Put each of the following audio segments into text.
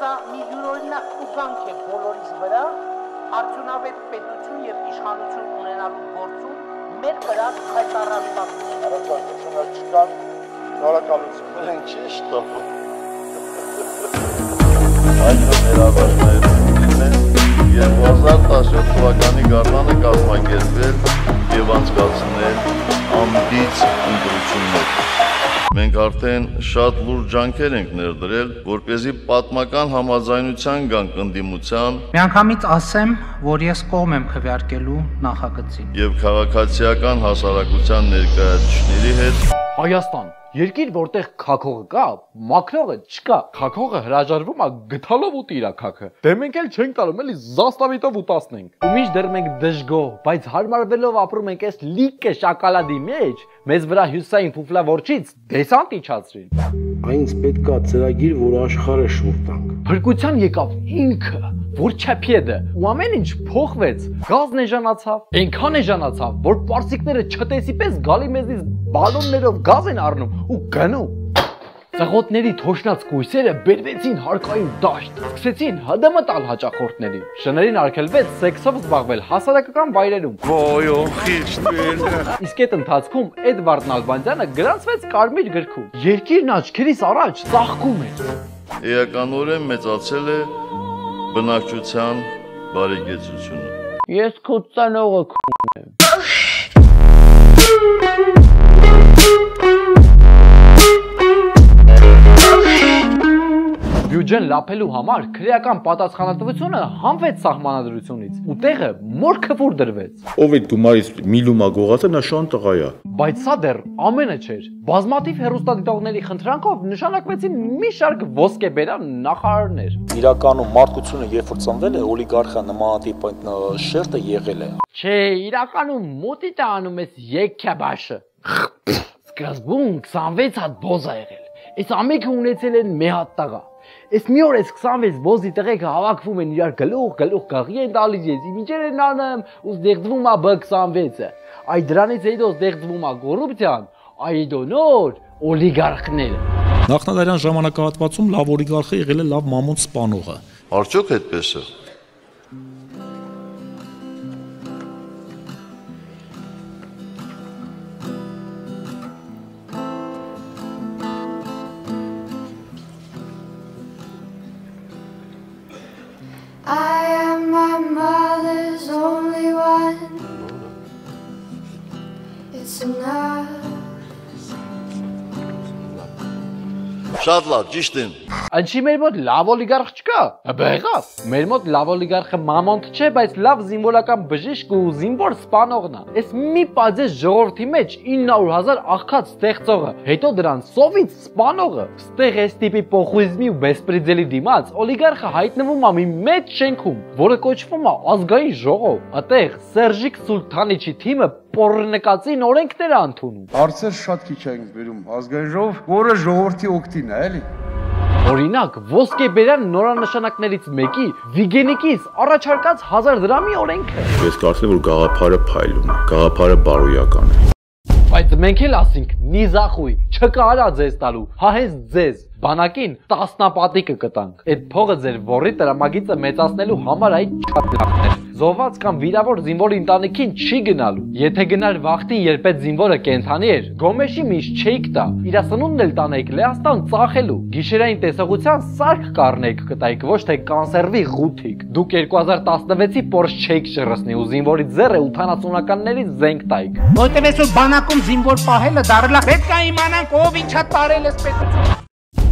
Սա մի յուրօրինակ ուղղանք է բոլորիս վրա, արդյունավետ պետություն եւ իշխանություն ունենալու գործում մեր վրա հայտարարված առաջարկություններ չկան, շնորհակալություն։ Մենք ճիշտ է։ Այդ հրավերներն են 2017 թվականի գարնանը կազմակերպել եւ անցկացնել ամբից ընտրություններ։ Մենք արդեն շատ լուրջ ջանքեր ենք ներդրել, որպեսզի պատմական համաձայնության գանք ընդդիմության Միանգամից ասեմ, որ ես կողմ եմ քվեարկելու նախագծին։ եւ քաղաքացիական հասարակության ներկայացուցիչների հետ Հայաստան, երկիր, որտեղ քաքողը կա, մաքրողը չկա։ Քաքողը հրաժարվում է գթալով ուտի իր քաքը։ Դե մենք էլ չենք տալում, էլի զաստավիտով ուտացնենք։ Ու միշտ դեռ մենք դժգոհ, բայց հարմարվելով ապրում ենք այս լիքը շակալադի մեջ, մեզ վրա հյուսային ֆուֆլավորչից դեսանտ իջացրին։ Այնց պետքա ծրագիր, որ աշխարհը շուռ տանք։ Փրկության եկավ ինքը, որ չափիեդը, ու ամեն ինչ փոխվեց։ Գազն էժանացավ, այնքան էժանացավ, որ պարսիկները չտեսի պես գալի մեզնից բալոններով գազ են առնում ու գնում։ Ծղոտների թոշնած կույսերը բերվեցին հարկային դաշտ, սկսեցին ՀԴՄ տալ հաճախորդների։ Շներին արգելվեց սեքսով զբաղվել հասարակական վայրերում։ Իսկ այդ ընթացքում Էդվարդ Նալբանդյանը գրանցվեց կարմիր գրքում։ Երկիրն աչքերիս առաջ ծաղկում էր։ էականորեն մեծացել է բնակչության բարեկեցությունը։ Ես քո ծանողը եմ։ Բյուջեն լափելու համար քրեական պատասխանատվությունը հանվեց սահմանադրությունից ու տեղը մորքվուր դրվեց։ Ով է գումարից միլումա գողացը նա շան տղա է։ Բայց սա դեռ ամենը չէր։ Բազմաթիվ հեռուստադիտողների խնդրանքով նշանակվեցին մի շարք ոսկեբերան նախարարներ։ Իրականում մարդկությունը երբ որ ծնվել է, օլիգարխիա նմանատիպ շերտը եղել է։ Չէ, իրականում մոտի տանում ես եկքաբաշը։ Սկզբում 26 հատ բոզ ա եղել։ Այս ամենքը ունեցել են մի հատ տղա։ Այս մի օր այս 26 բոզի տղեկը հավաքվում են իրար գլուխ գաղի են տալիս, ես իմիջեր են անում ու ստեղծվում է B26-ը։ Այդ դրանից հետո ստեղծվում է կոռուպցիան, այդ նոր օլիգարխները։ Նախնադարյան ժամանակահատվածում լավ օլիգարխը եղել է լավ մամոն սպանողը։ Արդյոք այդպես է։ I am my mother's only one. It's enough. Շատ լավ, ճիշտ են։ Անչի մեր մոտ լավ օլիգարխ չկա։ Բեղավ։ Մեր մոտ լավ օլիգարխը մամոնտ չէ, բայց լավ զինվորական բժիշկ ու զինվոր սպանողն է։ Այս մի պաձես ժողովրդի մեջ 900,000 աղքատ ստեղծողը, հետո դրան սովից սպանողը։ Ստեղ այս տիպի պոխուիզմի ու բեսպրիձելի դիմաց օլիգարխը հայտնվում է մի մեծ շենքում, որը կոչվում է ազգային ժողով։ Այդտեղ Սերժիկ Սուլթանիչի թիմը պոռնկածին օրենքներ ընդունում։ Հարցեր շատ քիչ ենք բերում ազգային ժողով, որը ժողովրդի օգտին է, էլի։ Օրինակ, ոսկեբերան նորանշանակներից մեկի Վիգենիկից առաջարկած 1000 դրամի օրենքը։ Ես կարծում եմ, որ գաղափարը փայլում է, գաղափարը բարոյական է։ Բայց մենք էլ ասենք՝ նիզախույ, չկա արա ձեզ տալու, հա հենց ձեզ, բանակին տասնապատիկը կտանք։ Այդ փողը ձեր ворի տրամագիծը մեծացնելու համար այդ չափներ։ Զոհված կամ վիրավոր զինվորի ընտանիքին չի գնալու։ Եթե գնար վախտին, երբ այդ զինվորը կենթանի էր, Գոմեշի միշտ չէիք տա։ Իր սնունդն էլ տանեիք Լեհաստան ծախելու։ Գիշերային տեսողության սարք կառնեիք կտայիք, ոչ թե կանսերվի ղութիկ։ Դուք 2016-ի Porsche չէիք շռսնի ու զինվորի ձեռը 80-ականներից զենք տայիք։ Որտեւ այսօր բանակում զինվոր պահելը դարել է։ Պետք է իմանանք ով ինչա տարել էս պետություն։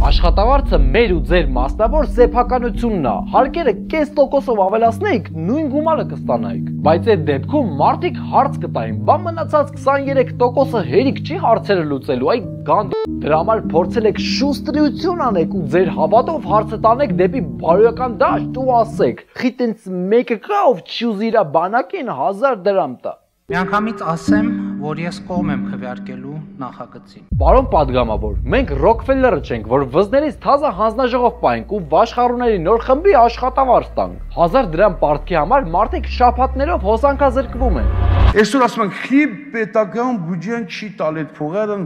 Աշխատավարձը մեր ու ձեր մասնավոր սեփականությունն է։ Հարկերը կես տոկոսով ավելացնեիք, նույն գումարը կստանայիք։ Բայց այդ դեպքում մարդիկ հարց կտային, բա մնացած 23%-ը հերիք չի հարցերը լուծելու, այ գանդ։ Դրա համար փորձել եք շուստրություն անեք ու ձեր հավատով հարցը տանեք դեպի բարոյական դաշտ ու ասեք. «Խի տենց մեկը կա, ով չուզի իր բանակին 1000 դրամ տա»։ Միանգամից ասեմ, որ ես կողմ եմ քվեարկելու նախագծին։ Պարոն падգամավոր, մենք Ռոքֆելլերը չենք, որ վզներից թազա հանձնաժողով պայենք ու վաշխառուների նոր խմբի աշխատավարձ տանք։ 1000 դրամ պարտքի համար մարդիկ շաբաթներով հոսանքազրկվում են։ Այսօր ասում ենք, խի պետական բյուջեն չի տալ այդ փողերը,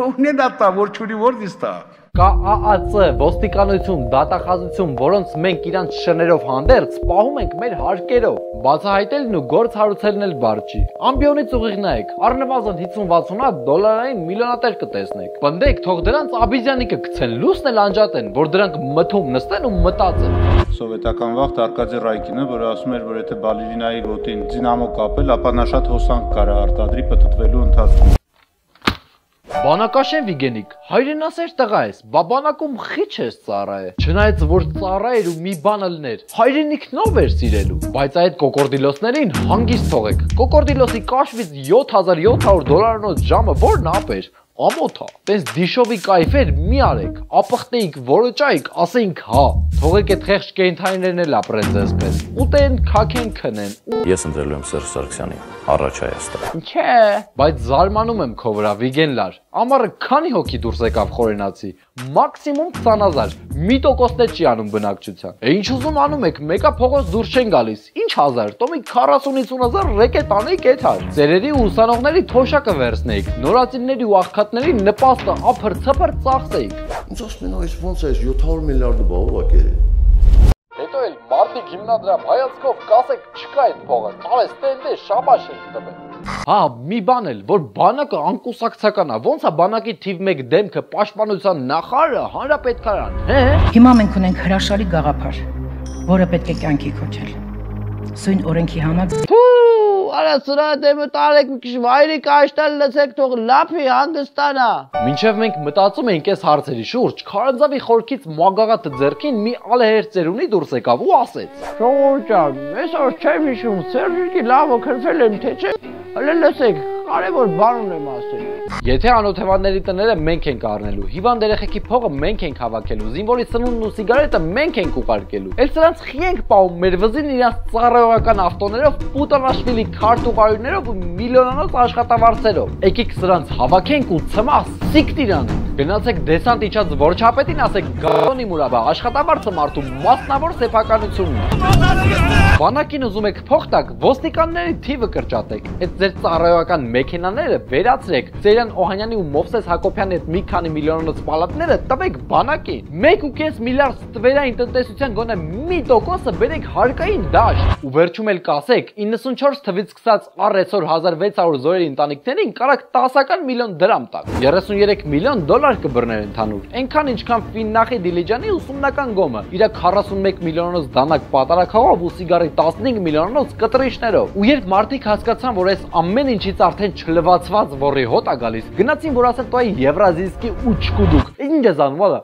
ո՞րն է դա տա, որ չունի ո՞րից տա։ Կա ԱԱՑ, ոստիկանություն, դատախազություն, որոնց մենք իրանց շներով հանդերձ պահում ենք մեր հարկերով։ Բացահայտելն ու գործ հարուցելն էլ բար չի։ Ամբիոնից ուղիղ նայեք, առնվազն 50-60 հատ դոլարային միլիոնատեր կտեսնեք։ Պնդեք, թող դրանց Աբիջանի կգցեն, լուսն էլ անջատեն, որ դրանք մթում նստեն ու մտածեն։ Սովետական վաղ Արկադի Ռայկինը, որը ասում էր, որ եթե բալերինայի գոտին դինամո կապել, ապա նա շատ հոսանք կարա արտադրի պտտվելու ընթացքում։ Բանակաշեն Վիգենիկ, հայրենասեր տղա ես, բա բանակում խիչ ես ծառա է։ Չնայած որ ծառա էր ու մի բան ըլներ, հայրենիքն ով էր սիրելու։ Բայց այդ կոկորդիլոսներին հանգիստ թողեք։ Կոկորդիլոսի կաշվից $7,700 ժամը որն ապ էր։ Ամոթա, տես դիշովի կայֆեր մի արեք, ապխտեիք, որոճայիք, ասեինք հա, թողեք այդ խեղճ կենդանիներն էլ ապրեն ձեզ պես, ուտեն, քաքեն, քնեն։ Ես ընտրելու եմ Սերժ Սարգսյանին, առաջ Հայաստան։ Չէ, բայց զարմանում եմ քո վրա, Վիգեն լար, ամառը քանի հոգի դուրս եկավ խորենացի, մաքսիմում 20,000, մի տոկոսն չի անում բնակչության։ Ինչ ուզում անում եք, մեկա փողոց դուրս չեն գալիս, ինչ հազար, տոմի 40-50,000 ռեկետ անեիք էդ հար։ Ծերերի ու ուսանողների թոշակը վերցնեիք, նորածինների ու աղքատների նպաստը ափր-ցփր ծախսեիք։ Ինձ ասում են այս ոնց է 700 միլիարդը բա ով է կերել։ Հետո էլ մարդիկ հիմնադրամ հայացքով կասեք չկա այդ փողը, արես տենդե շաբաշ ենք տվել։ Հա, մի բան էլ, որ բանակը անկուսակցական է, ոնց է բանակի թիվ 1 դեմքը պաշտպանության նախարարը հանրապետքարան, հե՞։ Հիմա մենք ունենք հրաշալի գաղափար, որը պետք է կյանքի կոչել։ Սույն օրենքի համար Արա սրա դեմը տարեք մի քիչ վայրիկ աշտալ լցեք թող լափի հանգստանա։ Մինչև մենք մտածում էինք այս հարցերի շուրջ, Քարանձավի խորքից մագաղատը ձեռքին մի ալեհեր ծերունի դուրս եկավ ու ասեց. Ժողովուրդ ջան, այսօր չեմ հիշում, Սերժիկի լավը քրֆել եմ թե չէ։ Հələ լսեք, կարևոր բան ունեմ ասել։ Եթե անօթևանների տները մենք ենք առնելու, հիվանդ երեխեքի փողը մենք ենք հավաքելու, զինվորի սնունդն ու սիգարետը մենք ենք ուղարկելու։ Էլ սրանց խի ենք պահում մեր վզին իրանց ծառայողական ավտոներով, Պուտանաշվիլի քարտուղարներով ու միլիոնանոց աշխատավարձերով։ Եկեք սրանց հավաքենք ու ցմաս սիկտ իրան։ Գնացեք դեսանտ իջած որչապետին ասեք գոնի մուրաբա աշխատավարձը մարդու մասնավոր սեփականությունն է։ Բանակին ուզում եք փող տակ, ոստիկանների թիվը կրճատեք։ Այդ ձեր ծառայողական մեքենաները վերացրեք, Ծերյան Օհանյանի ու Մովսես Հակոբյանի այդ մի քանի միլիոնոց պալատները տվեք բանակին։ 1.5 միլիարդ ստվերային տնտեսության գոնե մի տոկոսը բերեք հարկային դաշտ։ Ու վերջում էլ կասեք 94 թվից սկսած առ այսօր 1600 զորերի ընտանիքներին կարաք 10 միլիոն դրամ տակ։ 33 միլիոն դոլար կբռներ ընդհանուր։ Այնքան ինչքան Ֆիննախի Դիլիջանի ուսումնական գոմը, իր 41 միլիոնոց դանակ պատարակով ու սիգարի 15 միլիոնոց կտրիչներով։ Ու երբ մարդիկ հասկացան, որ այս ամեն ինչից արդեն չլվացված ոռի հոտ է գալիս, գնացին որ ասեն տոյ Եվրազիստի ու չկուդուկ։ Ինչ է զանվալը։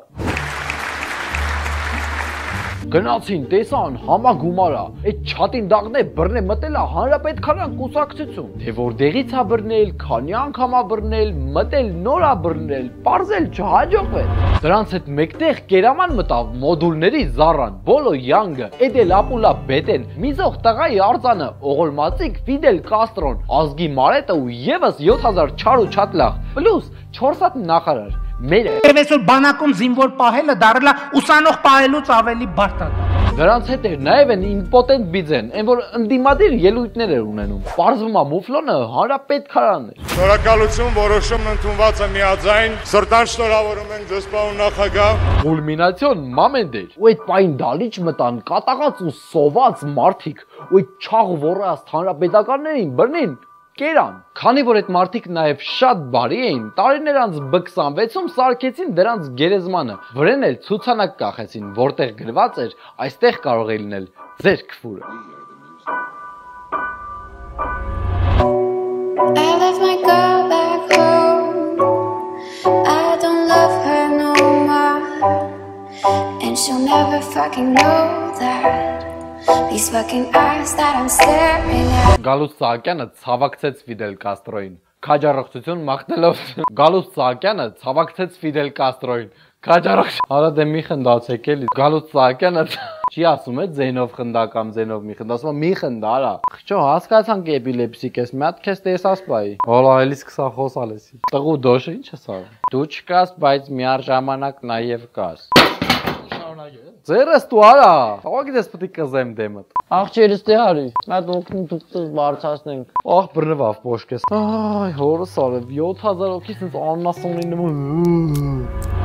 Գնացին, տեսան, համագումարա, այդ չատին դաղն է բռնե մտել է հանրապետքարան կուսակցություն, թե որտեղից է բռնել, քանի անգամ է բռնել, մտել նոր է բռնել, պարզել չհաջողվեց։ Դրանց հետ մեկտեղ կերաման մտավ մոդուլների Զարան, Բոլո Յանգը, Էդել Ապուլա Բետեն, Միզող տղայի արձանը, Օղոլմածիկ Ֆիդել Կաստրոն, Ազգի Մարետը ու եւս 7000 չար ու չատլախ, պլյուս 4 հատ նախարար։ Մեր այսօր բանակում զինվոր պահելը դառնա ուսանող պահելուց ավելի բարդ է։ Դրանց հետ էր նաև են իմպոտենտ բիձեն, այն որ ընդդիմադիր ելույթներ էր ունենում։ Պարզվում է մուֆլոնը հանրապետքարանն էր։ Շնորհակալություն, որոշումն ընդունված է միաձայն։ Սրտան շնորհավորում ենք ձեզ պարոն նախագահ։ Կուլմինացիոն մամենտ էր։ Ու այդ պայն դալիճ մտան կատաղած ու սոված մարդիկ, ու այդ չաղ ոռաստ հանրապետականներին բռնին կերան։ Քանի որ այդ մարդիկ նաև շատ բարի էին, տարիներ անց B26-ում սարքեցին դրանց գերեզմանը, վրեն էլ ցուցանակ կախեցին, որտեղ գրված էր, այստեղ կարող է լինել ձեր քֆուրը։ I left my girl back home. I don't love her no more, and she'll never fucking know that. These fucking eyes that I'm staring at. Գալուս Սահակյանը ցավակցեց Ֆիդել Կաստրոին։ Քաջառողջություն մաղթելով Գալուս Սահակյանը ցավակցեց Ֆիդել Կաստրոին։ Քաջառող։ Արա դե մի խնդացեք էլի։ Գալուս Սահակյանը չի ասում է ձենով խնդա կամ ձենով մի խնդա, ասում է մի խնդա, արա։ Խչո հասկացանք էպիլեպսիկ ես, մի հատ քեզ տեսած բայ։ Հոլա էլի սկսա խոսալ էսի։ Տղու դոշը ինչ ես արում։ Դու չկաս, բայց միառժամանակ նաև կաս։ Ձերս դու արա, աղագիտես պետք է կզեմ դեմդ։ Աղջերս դե արի, մատ օգնի դուք բարձրացնենք։ Աղ բռնվավ պոշկես։ Այ հորս արև 7000 հոգի sense աննասոնի նման։